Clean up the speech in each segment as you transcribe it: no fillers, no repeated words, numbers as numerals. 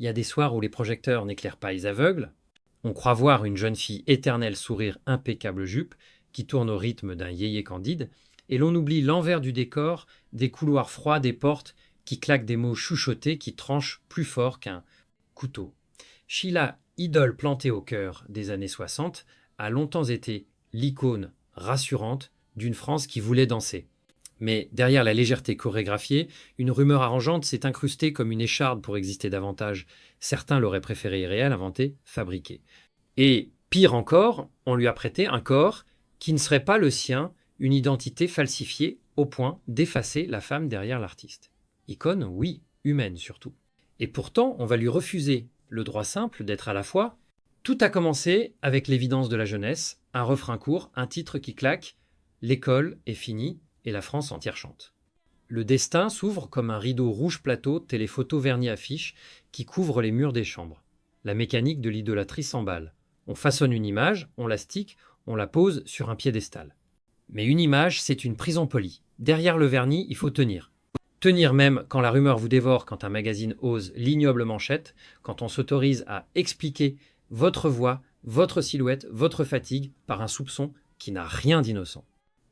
Il y a des soirs où les projecteurs n'éclairent pas les aveugles. On croit voir une jeune fille éternelle sourire impeccable jupe qui tourne au rythme d'un yéyé candide, et l'on oublie l'envers du décor, des couloirs froids, des portes qui claquent des mots chuchotés qui tranchent plus fort qu'un couteau. Sheila, idole plantée au cœur des années 60, a longtemps été l'icône rassurante d'une France qui voulait danser. Mais derrière la légèreté chorégraphiée, une rumeur arrangeante s'est incrustée comme une écharde pour exister davantage. Certains l'auraient préféré irréel, inventé, fabriqué. Et pire encore, on lui a prêté un corps qui ne serait pas le sien, une identité falsifiée au point d'effacer la femme derrière l'artiste. Icône, oui, humaine surtout. Et pourtant, on va lui refuser le droit simple d'être à la fois. Tout a commencé avec l'évidence de la jeunesse, un refrain court, un titre qui claque, l'école est finie et la France entière chante. Le destin s'ouvre comme un rideau rouge plateau, téléphoto vernis affiche, qui couvre les murs des chambres. La mécanique de l'idolâtrie s'emballe. On façonne une image, on la stick, on la pose sur un piédestal. Mais une image, c'est une prison polie. Derrière le vernis, il faut tenir. Tenir même quand la rumeur vous dévore, quand un magazine ose l'ignoble manchette, quand on s'autorise à expliquer votre voix, votre silhouette, votre fatigue par un soupçon qui n'a rien d'innocent.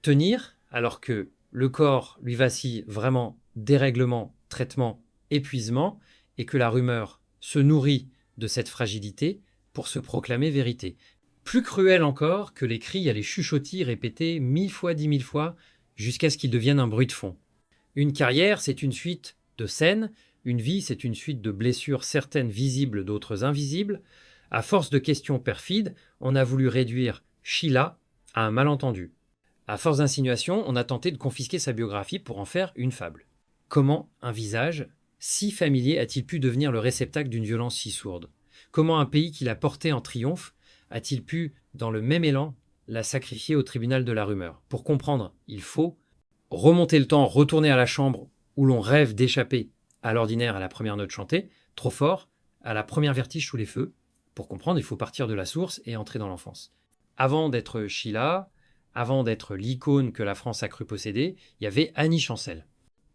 Tenir alors que le corps lui vacille vraiment dérèglement, traitement, épuisement, et que la rumeur se nourrit de cette fragilité pour se proclamer vérité. Plus cruel encore que les cris à les chuchotis répétés 1000 fois, 10 000 fois, jusqu'à ce qu'ils deviennent un bruit de fond. Une carrière, c'est une suite de scènes, une vie, c'est une suite de blessures, certaines visibles, d'autres invisibles. À force de questions perfides, on a voulu réduire Sheila à un malentendu. À force d'insinuations, on a tenté de confisquer sa biographie pour en faire une fable. Comment un visage si familier a-t-il pu devenir le réceptacle d'une violence si sourde? Comment un pays qui l'a porté en triomphe a-t-il pu, dans le même élan, la sacrifier au tribunal de la rumeur? Pour comprendre, il faut remonter le temps, retourner à la chambre où l'on rêve d'échapper à l'ordinaire à la première note chantée, trop fort, à la première vertige sous les feux. Pour comprendre, il faut partir de la source et entrer dans l'enfance. Avant d'être Sheila, avant d'être l'icône que la France a cru posséder, il y avait Annie Chancel.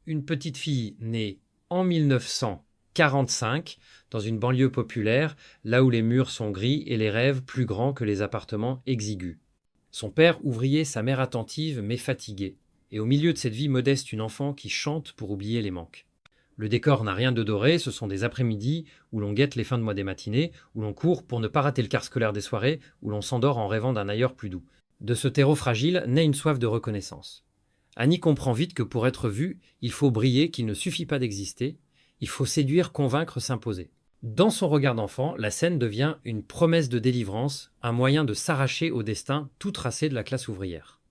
Une petite fille née en 1945 dans une banlieue populaire, là où les murs sont gris et les rêves plus grands que les appartements exigus. Son père ouvrier, sa mère attentive mais fatiguée. Et au milieu de cette vie modeste, une enfant qui chante pour oublier les manques. Le décor n'a rien de doré, ce sont des après-midi où l'on guette les fins de mois des matinées, où l'on court pour ne pas rater le quart scolaire des soirées, où l'on s'endort en rêvant d'un ailleurs plus doux. De ce terreau fragile naît une soif de reconnaissance. Annie comprend vite que pour être vue, il faut briller, qu'il ne suffit pas d'exister, il faut séduire, convaincre, s'imposer. Dans son regard d'enfant, la scène devient une promesse de délivrance, un moyen de s'arracher au destin tout tracé de la classe ouvrière.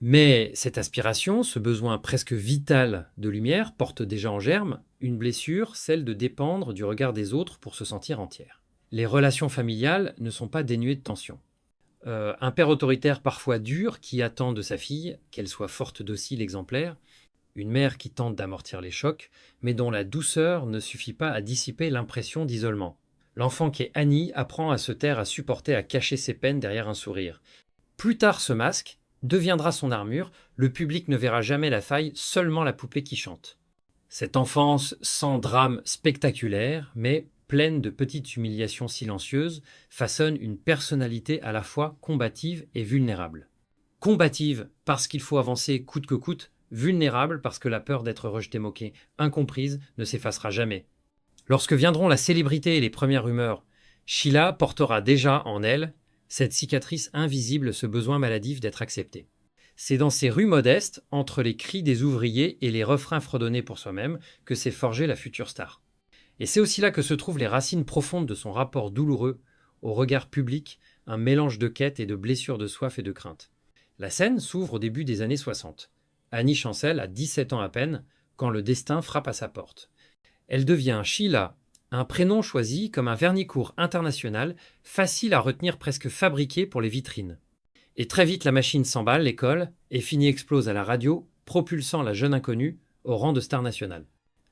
Mais cette aspiration, ce besoin presque vital de lumière, porte déjà en germe une blessure, celle de dépendre du regard des autres pour se sentir entière. Les relations familiales ne sont pas dénuées de tension. Un père autoritaire parfois dur qui attend de sa fille qu'elle soit forte, docile, exemplaire. Une mère qui tente d'amortir les chocs, mais dont la douceur ne suffit pas à dissiper l'impression d'isolement. L'enfant qui est Annie apprend à se taire, à supporter, à cacher ses peines derrière un sourire. Plus tard, ce masque deviendra son armure, le public ne verra jamais la faille, seulement la poupée qui chante. Cette enfance sans drame spectaculaire, mais pleine de petites humiliations silencieuses, façonne une personnalité à la fois combative et vulnérable. Combative parce qu'il faut avancer coûte que coûte, vulnérable parce que la peur d'être rejetée, moquée, incomprise ne s'effacera jamais. Lorsque viendront la célébrité et les premières rumeurs, Sheila portera déjà en elle cette cicatrice invisible, ce besoin maladif d'être acceptée. C'est dans ces rues modestes, entre les cris des ouvriers et les refrains fredonnés pour soi-même, que s'est forgée la future star. Et c'est aussi là que se trouvent les racines profondes de son rapport douloureux au regard public, un mélange de quête et de blessures de soif et de crainte. La scène s'ouvre au début des années 60. Annie Chancel a 17 ans à peine quand le destin frappe à sa porte. Elle devient Sheila, un prénom choisi comme un vernis court international, facile à retenir, presque fabriqué pour les vitrines. Et très vite la machine s'emballe, l'école, et Fini explose à la radio, propulsant la jeune inconnue au rang de star nationale.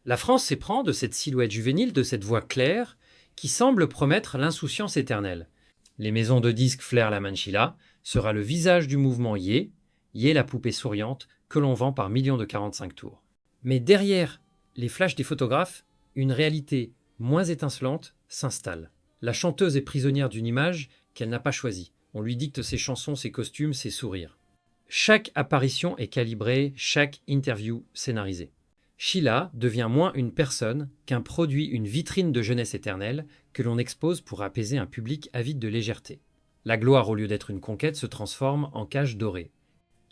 La France s'éprend de cette silhouette juvénile, de cette voix claire, qui semble promettre l'insouciance éternelle. Les maisons de disques flairent la Manchila, sera le visage du mouvement Yé, Yé la poupée souriante, que l'on vend par millions de 45 tours. Mais derrière les flashs des photographes, une réalité moins étincelante, s'installe. La chanteuse est prisonnière d'une image qu'elle n'a pas choisie. On lui dicte ses chansons, ses costumes, ses sourires. Chaque apparition est calibrée, chaque interview scénarisée. Sheila devient moins une personne qu'un produit, une vitrine de jeunesse éternelle que l'on expose pour apaiser un public avide de légèreté. La gloire, au lieu d'être une conquête, se transforme en cage dorée.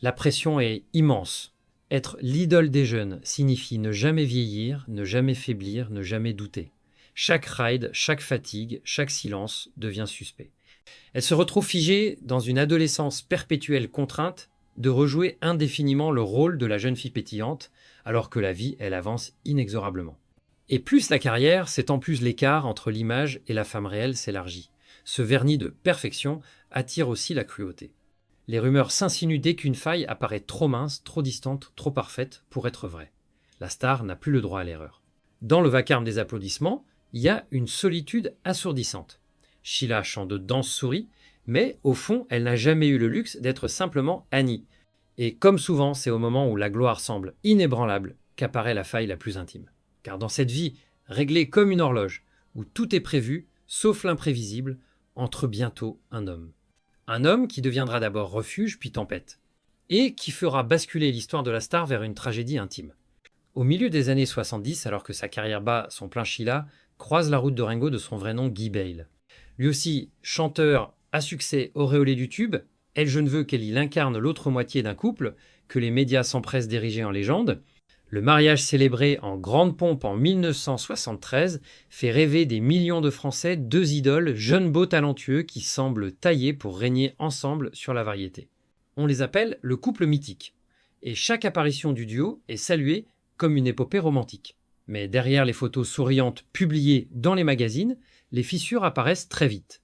La pression est immense. Être l'idole des jeunes signifie ne jamais vieillir, ne jamais faiblir, ne jamais douter. Chaque ride, chaque fatigue, chaque silence devient suspect. Elle se retrouve figée dans une adolescence perpétuelle contrainte de rejouer indéfiniment le rôle de la jeune fille pétillante, alors que la vie, elle avance inexorablement. Et plus la carrière, c'est en plus l'écart entre l'image et la femme réelle s'élargit. Ce vernis de perfection attire aussi la cruauté. Les rumeurs s'insinuent dès qu'une faille apparaît trop mince, trop distante, trop parfaite pour être vraie. La star n'a plus le droit à l'erreur. Dans le vacarme des applaudissements, il y a une solitude assourdissante. Sheila chante de danse sourit, mais au fond, elle n'a jamais eu le luxe d'être simplement Annie. Et comme souvent, c'est au moment où la gloire semble inébranlable qu'apparaît la faille la plus intime. Car dans cette vie, réglée comme une horloge, où tout est prévu, sauf l'imprévisible, entre bientôt un homme. Un homme qui deviendra d'abord refuge, puis tempête. Et qui fera basculer l'histoire de la star vers une tragédie intime. Au milieu des années 70, alors que sa carrière bat son plein Sheila, croise la route de Ringo de son vrai nom Guy Bale. Lui aussi, chanteur à succès auréolé du tube, Elle je ne veux qu'elle incarne l'autre moitié d'un couple que les médias s'empressent d'ériger en légende. Le mariage célébré en grande pompe en 1973 fait rêver des millions de Français, deux idoles, jeunes beaux talentueux qui semblent taillés pour régner ensemble sur la variété. On les appelle le couple mythique. Et chaque apparition du duo est saluée comme une épopée romantique. Mais derrière les photos souriantes publiées dans les magazines, les fissures apparaissent très vite.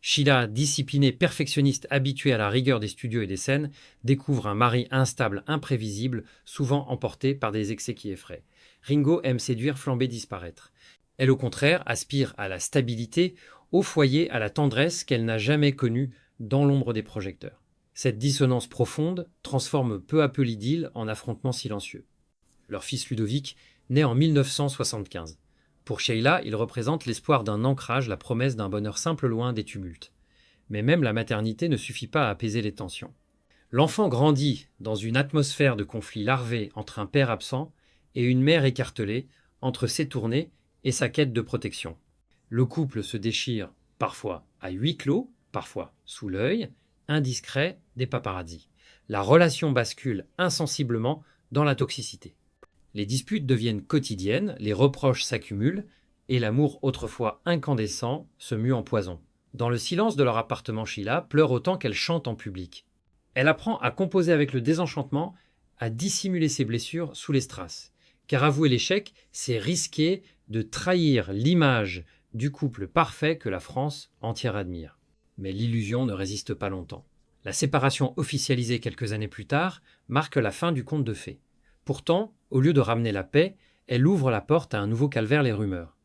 Sheila, disciplinée, perfectionniste, habituée à la rigueur des studios et des scènes, découvre un mari instable, imprévisible, souvent emporté par des excès qui effraient. Ringo aime séduire, flamber, disparaître. Elle, au contraire, aspire à la stabilité, au foyer, à la tendresse qu'elle n'a jamais connue dans l'ombre des projecteurs. Cette dissonance profonde transforme peu à peu l'idylle en affrontement silencieux. Leur fils Ludovic naît en 1975. Pour Sheila, il représente l'espoir d'un ancrage, la promesse d'un bonheur simple loin des tumultes. Mais même la maternité ne suffit pas à apaiser les tensions. L'enfant grandit dans une atmosphère de conflit larvé entre un père absent et une mère écartelée entre ses tournées et sa quête de protection. Le couple se déchire parfois à huis clos, parfois sous l'œil indiscret des paparazzis. La relation bascule insensiblement dans la toxicité. Les disputes deviennent quotidiennes, les reproches s'accumulent, et l'amour autrefois incandescent se mue en poison. Dans le silence de leur appartement, Sheila pleure autant qu'elle chante en public. Elle apprend à composer avec le désenchantement, à dissimuler ses blessures sous les strass. Car avouer l'échec, c'est risquer de trahir l'image du couple parfait que la France entière admire. Mais l'illusion ne résiste pas longtemps. La séparation officialisée quelques années plus tard marque la fin du conte de fées. Pourtant, au lieu de ramener la paix, elle ouvre la porte à un nouveau calvaire, les rumeurs.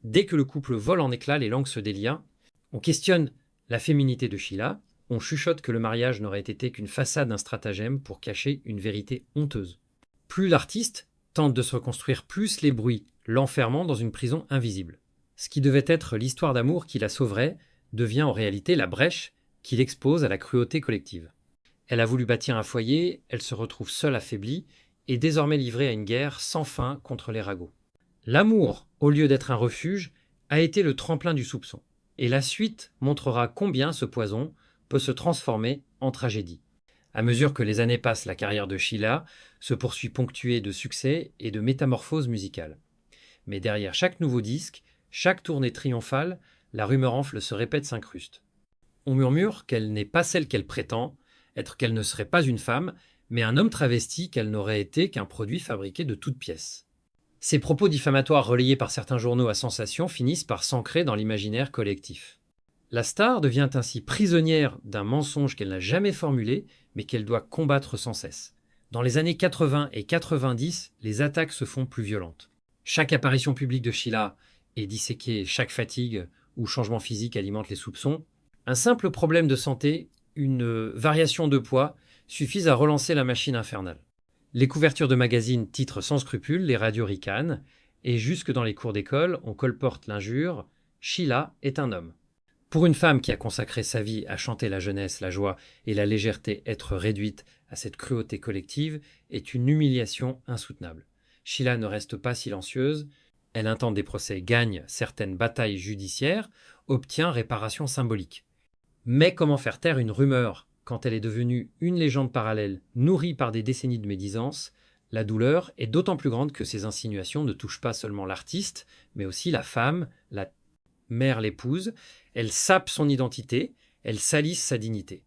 Dès que le couple vole en éclats, les langues se délient. On questionne la féminité de Sheila, on chuchote que le mariage n'aurait été qu'une façade, un stratagème pour cacher une vérité honteuse. Plus l'artiste tente de se reconstruire, plus les bruits l'enfermant dans une prison invisible. Ce qui devait être l'histoire d'amour qui la sauverait devient en réalité la brèche qui l'expose à la cruauté collective. Elle a voulu bâtir un foyer, elle se retrouve seule, affaiblie, et désormais livrée à une guerre sans fin contre les ragots. L'amour, au lieu d'être un refuge, a été le tremplin du soupçon. Et la suite montrera combien ce poison peut se transformer en tragédie. À mesure que les années passent, la carrière de Sheila se poursuit ponctuée de succès et de métamorphoses musicales. Mais derrière chaque nouveau disque, chaque tournée triomphale, la rumeur enfle se répète, s'incruste. On murmure qu'elle n'est pas celle qu'elle prétend, être qu'elle ne serait pas une femme, mais un homme travesti qu'elle n'aurait été qu'un produit fabriqué de toutes pièces. Ces propos diffamatoires relayés par certains journaux à sensation finissent par s'ancrer dans l'imaginaire collectif. La star devient ainsi prisonnière d'un mensonge qu'elle n'a jamais formulé, mais qu'elle doit combattre sans cesse. Dans les années 80 et 90, les attaques se font plus violentes. Chaque apparition publique de Sheila est disséquée, chaque fatigue ou changement physique alimente les soupçons. Un simple problème de santé, une variation de poids, suffisent à relancer la machine infernale. Les couvertures de magazines titrent sans scrupule, les radios ricanent, et jusque dans les cours d'école, on colporte l'injure « Sheila est un homme ». Pour une femme qui a consacré sa vie à chanter la jeunesse, la joie et la légèreté, être réduite à cette cruauté collective est une humiliation insoutenable. Sheila ne reste pas silencieuse, elle intente des procès, gagne certaines batailles judiciaires, obtient réparation symbolique. Mais comment faire taire une rumeur quand elle est devenue une légende parallèle nourrie par des décennies de médisance? La douleur est d'autant plus grande que ces insinuations ne touchent pas seulement l'artiste, mais aussi la femme, la mère, l'épouse. Elles sapent son identité, elles salissent sa dignité.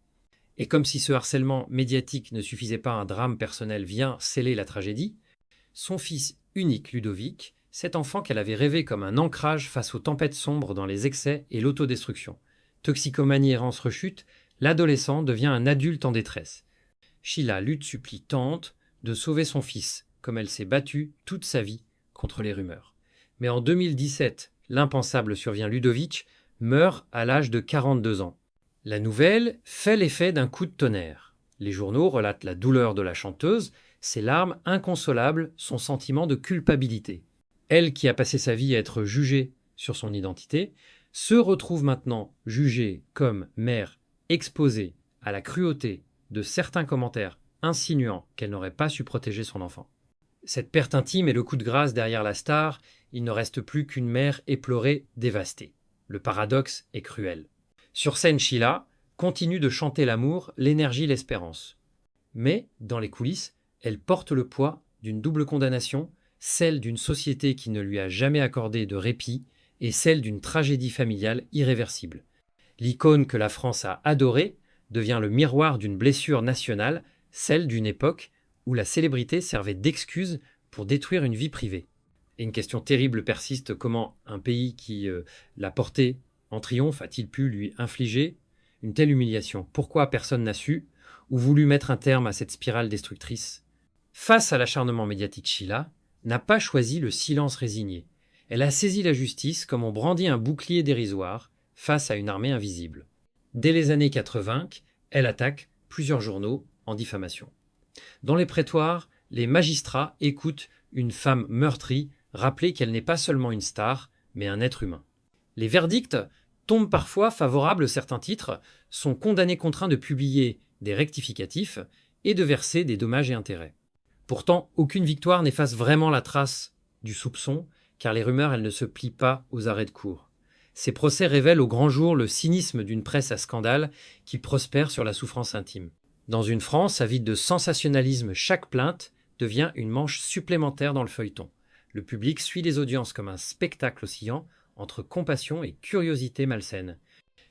Et comme si ce harcèlement médiatique ne suffisait pas, un drame personnel vient sceller la tragédie. Son fils unique, Ludovic, cet enfant qu'elle avait rêvé comme un ancrage face aux tempêtes sombres dans les excès et l'autodestruction. Toxicomanie, errance, rechute, l'adolescent devient un adulte en détresse. Sheila lutte, supplie, tente de sauver son fils, comme elle s'est battue toute sa vie contre les rumeurs. Mais en 2017, l'impensable survient. Ludovic meurt à l'âge de 42 ans. La nouvelle fait l'effet d'un coup de tonnerre. Les journaux relatent la douleur de la chanteuse, ses larmes inconsolables, son sentiment de culpabilité. Elle, qui a passé sa vie à être jugée sur son identité, se retrouve maintenant jugée comme mère exposée à la cruauté de certains commentaires insinuant qu'elle n'aurait pas su protéger son enfant. Cette perte intime et le coup de grâce derrière la star, il ne reste plus qu'une mère éplorée, dévastée. Le paradoxe est cruel. Sur scène, Sheila continue de chanter l'amour, l'énergie, l'espérance. Mais, dans les coulisses, elle porte le poids d'une double condamnation, celle d'une société qui ne lui a jamais accordé de répit et celle d'une tragédie familiale irréversible. L'icône que la France a adorée devient le miroir d'une blessure nationale, celle d'une époque où la célébrité servait d'excuse pour détruire une vie privée. Et une question terrible persiste: comment un pays qui l'a porté en triomphe a-t-il pu lui infliger une telle humiliation? Pourquoi personne n'a su ou voulu mettre un terme à cette spirale destructrice? Face à l'acharnement médiatique, Sheila n'a pas choisi le silence résigné. Elle a saisi la justice comme on brandit un bouclier dérisoire face à une armée invisible. Dès les années 80, elle attaque plusieurs journaux en diffamation. Dans les prétoires, les magistrats écoutent une femme meurtrie rappeler qu'elle n'est pas seulement une star, mais un être humain. Les verdicts tombent parfois favorables. Certains titres sont condamnés, contraints de publier des rectificatifs et de verser des dommages et intérêts. Pourtant, aucune victoire n'efface vraiment la trace du soupçon, car les rumeurs, elles ne se plient pas aux arrêts de cour. Ces procès révèlent au grand jour le cynisme d'une presse à scandale qui prospère sur la souffrance intime. Dans une France avide de sensationnalisme, chaque plainte devient une manche supplémentaire dans le feuilleton. Le public suit les audiences comme un spectacle oscillant entre compassion et curiosité malsaine.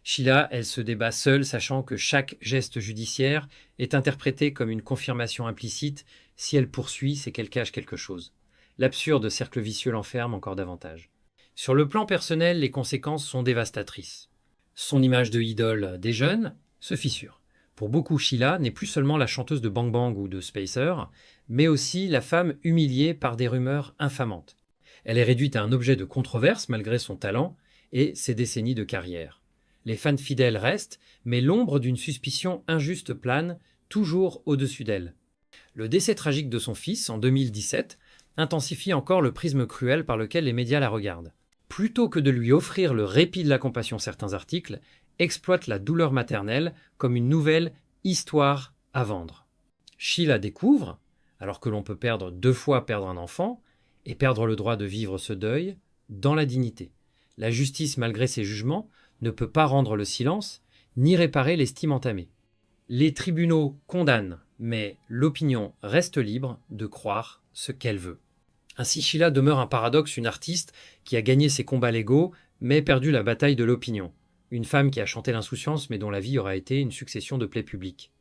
Sheila, elle se débat seule, sachant que chaque geste judiciaire est interprété comme une confirmation implicite. Si elle poursuit, c'est qu'elle cache quelque chose. L'absurde cercle vicieux l'enferme encore davantage. Sur le plan personnel, les conséquences sont dévastatrices. Son image de idole des jeunes se fissure. Pour beaucoup, Sheila n'est plus seulement la chanteuse de Bang Bang ou de Spacer, mais aussi la femme humiliée par des rumeurs infamantes. Elle est réduite à un objet de controverse malgré son talent et ses décennies de carrière. Les fans fidèles restent, mais l'ombre d'une suspicion injuste plane toujours au-dessus d'elle. Le décès tragique de son fils en 2017 intensifie encore le prisme cruel par lequel les médias la regardent. Plutôt que de lui offrir le répit de la compassion, certains articles exploitent la douleur maternelle comme une nouvelle histoire à vendre. Sheila découvre, alors que l'on peut perdre 2 fois perdre un enfant, et perdre le droit de vivre ce deuil dans la dignité. La justice, malgré ses jugements, ne peut pas rendre le silence, ni réparer l'estime entamée. Les tribunaux condamnent, mais l'opinion reste libre de croire ce qu'elle veut. Ainsi, Sheila demeure un paradoxe, une artiste qui a gagné ses combats légaux, mais perdu la bataille de l'opinion. Une femme qui a chanté l'insouciance, mais dont la vie aura été une succession de plaies publiques.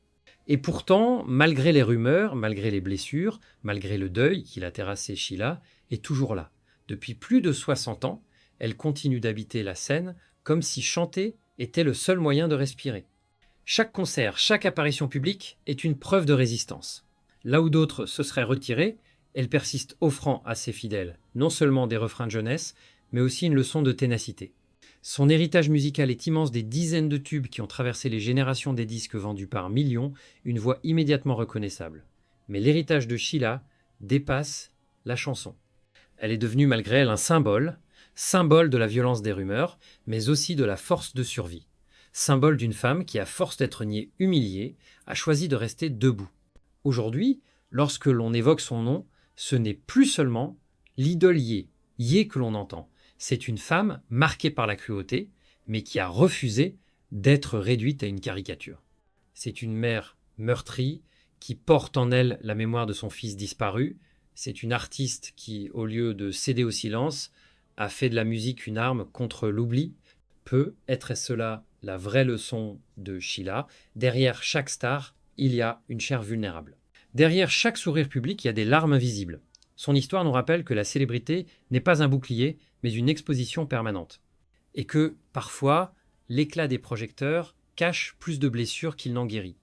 Et pourtant, malgré les rumeurs, malgré les blessures, malgré le deuil qui l'a terrassé, Sheila est toujours là. Depuis plus de 60 ans, elle continue d'habiter la scène comme si chanter était le seul moyen de respirer. Chaque concert, chaque apparition publique est une preuve de résistance. Là où d'autres se seraient retirés, elle persiste, offrant à ses fidèles non seulement des refrains de jeunesse, mais aussi une leçon de ténacité. Son héritage musical est immense, des dizaines de tubes qui ont traversé les générations, des disques vendus par millions, une voix immédiatement reconnaissable. Mais l'héritage de Sheila dépasse la chanson. Elle est devenue malgré elle un symbole, symbole de la violence des rumeurs, mais aussi de la force de survie. Symbole d'une femme qui, à force d'être niée, humiliée, a choisi de rester debout. Aujourd'hui, lorsque l'on évoque son nom, ce n'est plus seulement l'idole Yé que l'on entend. C'est une femme marquée par la cruauté, mais qui a refusé d'être réduite à une caricature. C'est une mère meurtrie qui porte en elle la mémoire de son fils disparu. C'est une artiste qui, au lieu de céder au silence, a fait de la musique une arme contre l'oubli. Être cela la vraie leçon de Sheila? Derrière chaque star, il y a une chair vulnérable. Derrière chaque sourire public, il y a des larmes invisibles. Son histoire nous rappelle que la célébrité n'est pas un bouclier, mais une exposition permanente. Et que, parfois, l'éclat des projecteurs cache plus de blessures qu'il n'en guérit.